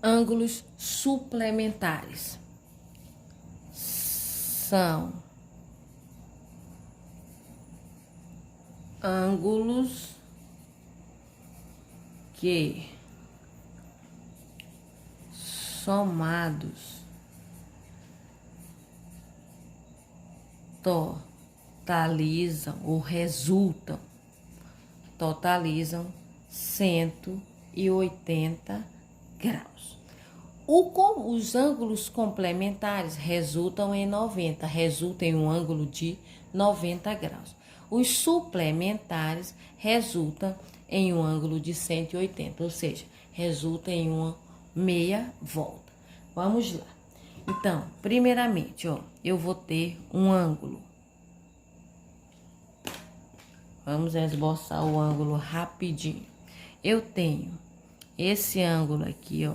Ângulos suplementares são ângulos que somados totalizam 180 graus. Os ângulos complementares resultam em um ângulo de 90 graus. Os suplementares resultam em um ângulo de 180, ou seja, resulta em uma meia volta. Vamos lá. Então, primeiramente, eu vou ter um ângulo. Vamos esboçar o ângulo rapidinho. Eu tenho esse ângulo aqui,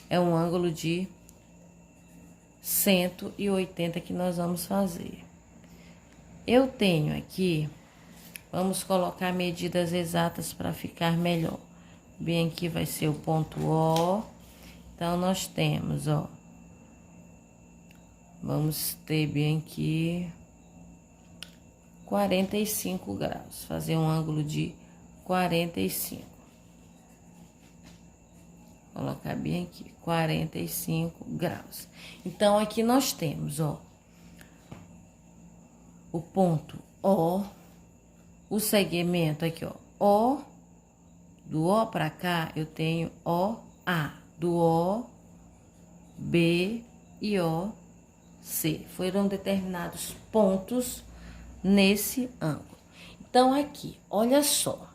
é um ângulo de 180 que nós vamos fazer. Eu tenho aqui, vamos colocar medidas exatas para ficar melhor. Bem aqui vai ser o ponto O. Então, nós temos, vamos ter bem aqui 45 graus. Fazer um ângulo de 45. Colocar bem aqui, 45 graus. Então, aqui nós temos, o ponto O, o segmento aqui, O, do O para cá, eu tenho OA, do O, B e O, C. Foram determinados pontos nesse ângulo. Então, aqui, olha só.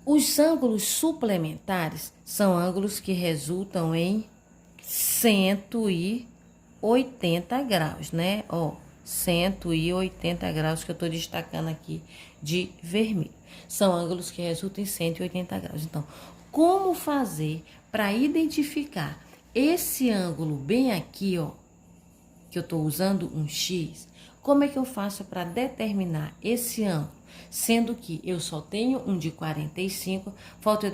Os ângulos suplementares são ângulos que resultam em 180 graus, né? 180 graus que eu tô destacando aqui de vermelho. São ângulos que resultam em 180 graus. Então, como fazer para identificar esse ângulo bem aqui, que eu tô usando um X? Como é que eu faço para determinar esse ângulo? Sendo que eu só tenho um de 45, falta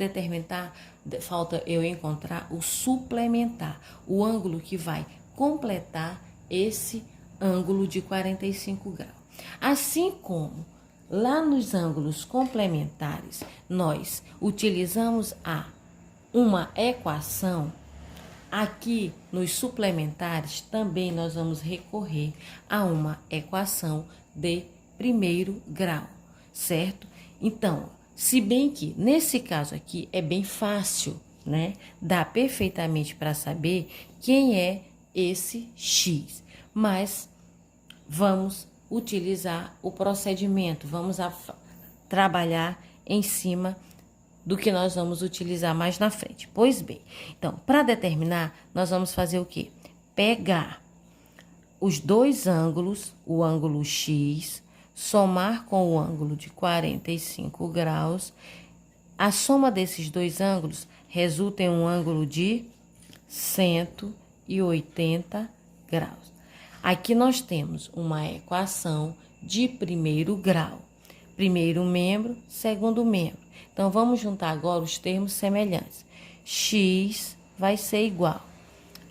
eu encontrar o suplementar, o ângulo que vai completar esse ângulo de 45 graus. Assim como lá nos ângulos complementares, nós utilizamos uma equação, aqui nos suplementares também nós vamos recorrer a uma equação de primeiro grau, certo? Então, se bem que nesse caso aqui é bem fácil, né? Dá perfeitamente para saber quem é esse X, mas vamos utilizar o procedimento, vamos trabalhar em cima do que nós vamos utilizar mais na frente. Pois bem, então, para determinar, nós vamos fazer o quê? Pegar os dois ângulos, o ângulo X, somar com o ângulo de 45 graus. A soma desses dois ângulos resulta em um ângulo de 180 graus. Aqui nós temos uma equação de primeiro grau. Primeiro membro, segundo membro. Então, vamos juntar agora os termos semelhantes. X vai ser igual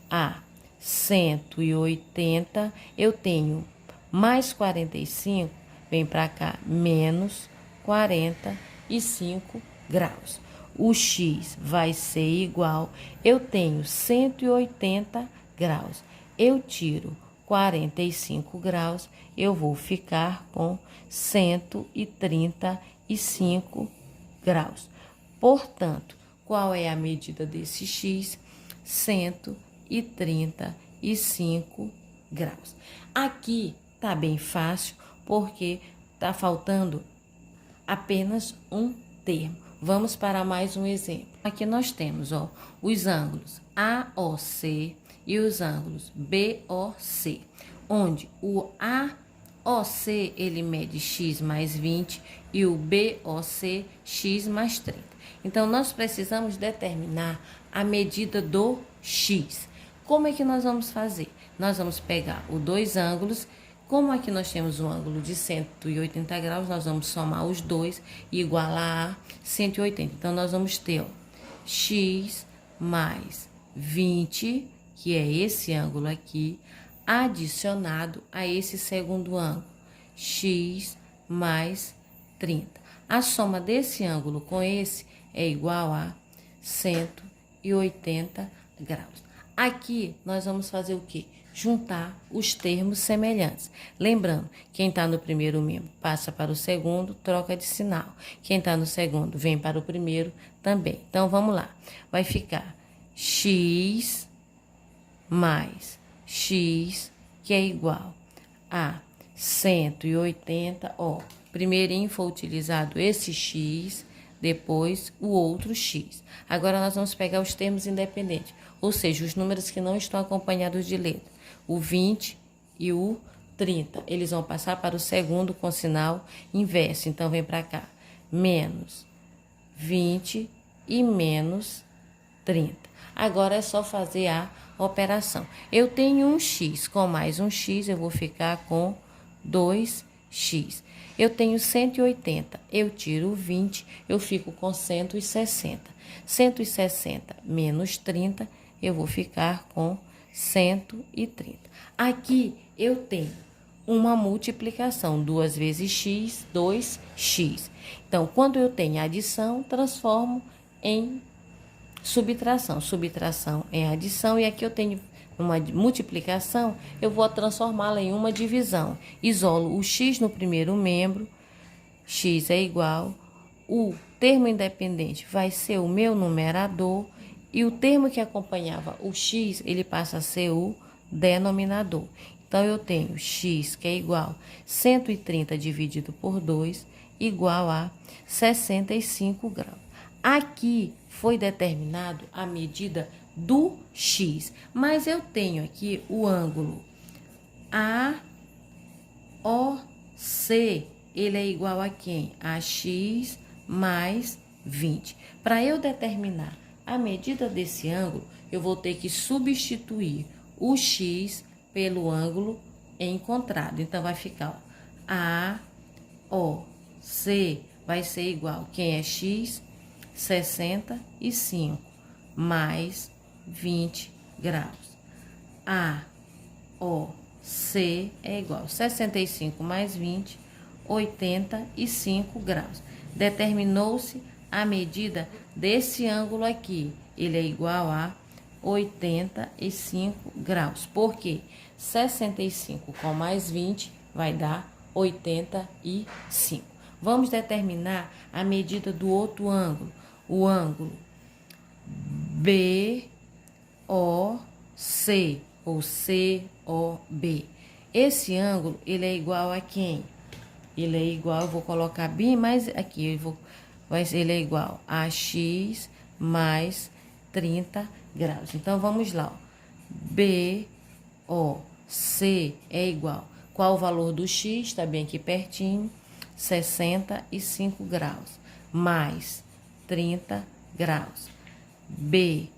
a 180. Eu tenho mais 45, vem para cá, menos 45 graus. O X vai ser igual, eu tenho 180 graus. Eu tiro 45 graus, eu vou ficar com 135 graus. Portanto, qual é a medida desse X? 135 graus. Aqui tá bem fácil, porque tá faltando apenas um termo. Vamos para mais um exemplo. Aqui nós temos, os ângulos AOC e os ângulos BOC, onde o AOC ele mede x mais 20 e o BOC x mais 30. Então, nós precisamos determinar a medida do x. Como é que nós vamos fazer? Nós vamos pegar os dois ângulos. Como aqui nós temos um ângulo de 180 graus, nós vamos somar os dois e igualar a 180. Então, nós vamos ter x mais 20, que é esse ângulo aqui, adicionado a esse segundo ângulo, x mais 30. A soma desse ângulo com esse é igual a 180 graus. Aqui, nós vamos fazer o quê? Juntar os termos semelhantes. Lembrando, quem está no primeiro membro passa para o segundo, troca de sinal. Quem está no segundo vem para o primeiro também. Então, vamos lá. Vai ficar x mais x, que é igual a 180, ó. Primeirinho foi utilizado esse x, depois o outro x. Agora, nós vamos pegar os termos independentes, ou seja, os números que não estão acompanhados de letra. O 20 e o 30. Eles vão passar para o segundo com sinal inverso. Então, vem para cá. Menos 20 e menos 30. Agora, é só fazer a operação. Eu tenho um x, com mais um x, eu vou ficar com 2x. Eu tenho 180, eu tiro 20, eu fico com 160. 160 menos 30, eu vou ficar com 130. Aqui eu tenho uma multiplicação, 2 vezes x, 2x. Então, quando eu tenho adição, transformo em subtração. Subtração em adição, e aqui eu tenho uma multiplicação, eu vou transformá-la em uma divisão. Isolo o x no primeiro membro, x é igual, o termo independente vai ser o meu numerador, e o termo que acompanhava o x, ele passa a ser o denominador. Então, eu tenho x, que é igual a 130 dividido por 2, igual a 65 graus. Aqui foi determinado a medida do x, mas eu tenho aqui o ângulo AOC, ele é igual a quem? A x mais 20. Para eu determinar a medida desse ângulo, eu vou ter que substituir o x pelo ângulo encontrado. Então, vai ficar AOC vai ser igual, quem é x? 65 mais 20 graus. AOC é igual a 65 mais 20, 85 graus. Determinou-se a medida desse ângulo aqui. Ele é igual a 85 graus. Por quê? 65 com mais 20 vai dar 85. Vamos determinar a medida do outro ângulo. O ângulo BOC ou COB. Esse ângulo, ele é igual a quem? Ele é igual, eu vou colocar bem mais aqui, ele é igual a x mais 30 graus. Então, vamos lá. BOC é igual. Qual o valor do x? Está bem aqui pertinho. 65 graus. Mais 30 graus. BOC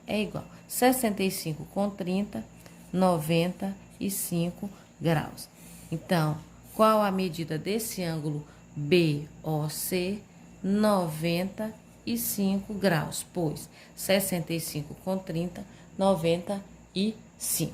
é igual. 65 com 30, 95 graus. Então, qual a medida desse ângulo BOC? 95 graus, pois 65 com 30, 95.